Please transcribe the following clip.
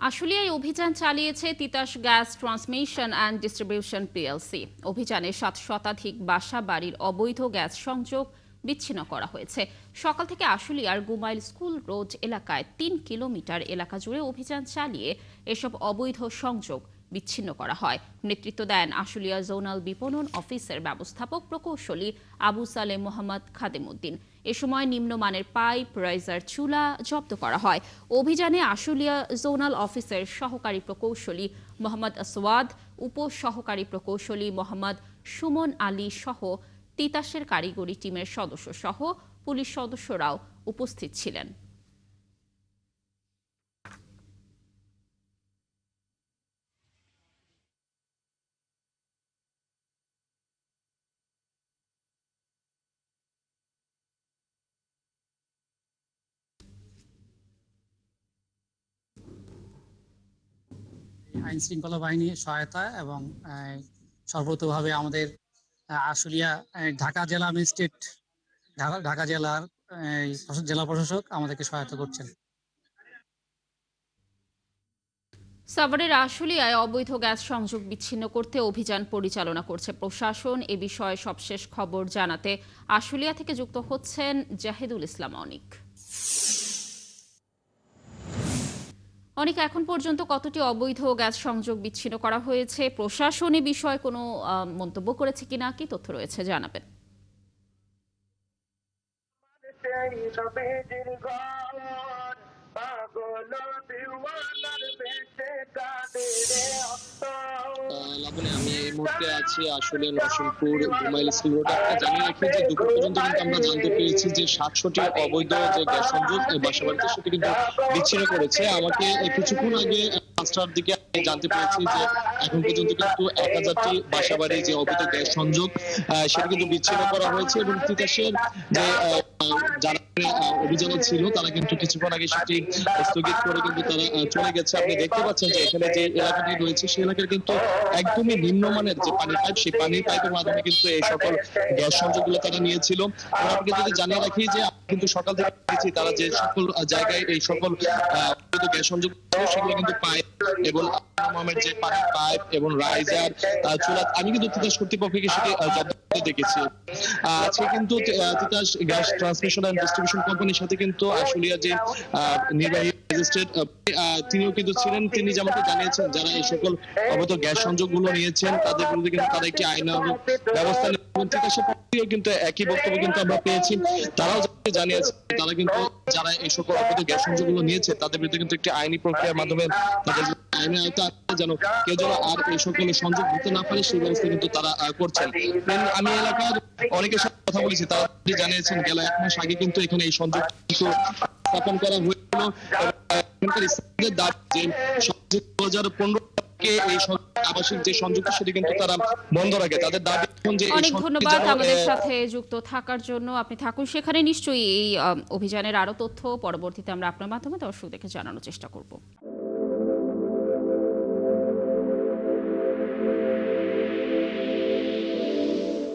আশুলিয়ায় অভিযান চালিয়েছে Titas gas transmission and distribution PLC. অভিযানে 7 শতাধিক বাসা বাড়ির অবৈধ গ্যাস সংযোগ বিচ্ছিন্ন করা হয়েছে। সকাল থেকে আশুলিয়ার গুমাইল স্কুল রোড এলাকায় 3 কিলোমিটার এলাকা জুড়ে অভিযান চালিয়ে এসব অবৈধ সংযোগ বিচ্ছিন্ন করা হয়। নেতৃত্ব দেন আশুলিয়া জোনাল বিপণন অফিসের ব্যবস্থাপক প্রকৌশলী আবু সালেম মোহাম্মদ খাদেমউদ্দিন। এ সময় নিম্নমানের পাইপ, রাইজার চুলা জব্দ করা হয়। অভিযানে আশুলিয়া জোনাল অফিসের সহকারী প্রকৌশলী মোহাম্মদ আসওয়াদ, উপ সহকারী প্রকৌশলী মোহাম্মদ সুমন আলী সহ তিতাসের কারিগরি টিমের সদস্য সহ পুলিশ সদস্যরাও উপস্থিত ছিলেন। আইন শৃঙ্খলা বাহিনীর সহায়তা এবং সর্বতভাবে আমাদের আশুলিয়া ঢাকা জেলা ম্যাজিস্ট্রেট, ঢাকা জেলার জেলা প্রশাসক আমাদেরকে সহায়তা করছেন। সাভারের আশুলিয়ায় অবৈধ গ্যাস সংযোগ বিচ্ছিন্ন করতে অভিযান পরিচালনা করছে প্রশাসন। এ বিষয়ে সবশেষ খবর জানাতে আশুলিয়া থেকে যুক্ত হচ্ছেন জাহিদুল ইসলাম অনিক। অনেক এখন পর্যন্ত কতটি অবৈধ গ্যাস সংযোগ বিচ্ছিন্ন করা হয়েছে, প্রশাসন এ বিষয়ে কোনো মন্তব্য করেছে কিনা, কি তথ্য রয়েছে জানাবেন। লাবণী, আমি এই মুহূর্তে আছি আসলে নরসিংপুর গুমাইল স্কুল রোডে। আপনারা জানিয়ে রাখি যে দুপুর পর্যন্ত কিন্তু আমরা জানতে পেরেছি যে 700টি অবৈধ যে গ্যাস সংযোগ বাসাবাড়িতে সেটি কিন্তু বিচ্ছিন্ন করেছে। আমাকে কিছুক্ষণ আগে 5টার দিকে জানতে পেরেছি যে এখন পর্যন্ত কিন্তু 1000টি বাসাবাড়ি যে অবৈধ গ্যাস সংযোগ সেটি কিন্তু বিচ্ছিন্ন করা হয়েছে এবং তিতাসের যে যারা অভিযানে ছিল তারা কিন্তু কিছুক্ষণ আগে সেটি স্থগিত করে কিন্তু তারা চলে গেছে। আপনি দেখতে পাচ্ছেন যে এখানে যে এলাকাটি রয়েছে সেই এলাকার কিন্তু একদমই নিম্নমানের যে পানির পাইপ, সেই পানির পাইপের মাধ্যমে কিন্তু এই সকল গ্যাস সংযোগগুলো তারা নিয়েছিল। আপনাকে যদি জানিয়ে রাখি যে কিন্তু সকাল থেকে দেখেছি তারা যে সকল জায়গায় এই সকল গ্যাস সংযোগ সেগুলো কিন্তু পাইপ এবং যে পানির পাইপ এবং রাইজার চুলা, আমি কিন্তু তিতাস কর্তৃপক্ষকে সেটি জব্দ করতে দেখেছি। আজকে কিন্তু Titas gas transmission and distribution কোম্পানির সাথে কিন্তু আশুলিয়া যে নির্বাহী ম্যাজিস্ট্রেট তিনিও কিন্তু ছিলেন। তিনি যেমনটি জানিয়েছেন যারা এই সকল অবৈধ গ্যাস সংযোগগুলো নিয়েছেন তাদের বিরুদ্ধে কিন্তু তারা একটি আইনানুগ ব্যবস্থা নেবেন। তিতাসের পক্ষেও কিন্তু একই বক্তব্য কিন্তু আমরা পেয়েছি। তারাও জানিয়েছে তারা কিন্তু যারা এই সকল অবৈধ গ্যাস সংযোগগুলো নিয়েছে তাদের বিরুদ্ধে কিন্তু একটি আইনি প্রক্রিয়ার মাধ্যমে তাদের আইনের আওতায় যেন কেউ যেন আর এই সকল সংযোগ দিতে না পারে সেই ব্যবস্থা কিন্তু তারা করছেন। আমি এলাকার অনেকের সাথে কথা বলেছি, তারা জানিয়েছেন গেল 1 মাস আগে কিন্তু এখানে এই সংযোগ কিন্তু স্থাপন করা হয়েছিল। এখানকার স্থানীয়দের দাবি যে 2015 এই আবাসিক যে সংযোগ সেটি কিন্তু তারা বন্ধ রাখে। তাদের দাবি যে অনেক ধন্যবাদ আমাদের সাথে যুক্ত থাকার জন্য। আপনি থাকুন সেখানে, নিশ্চয়ই এই অভিযানের আরো তথ্য পরবর্তীতে আমরা আপনার মাধ্যমে দর্শকদেরকে জানানোর চেষ্টা করব।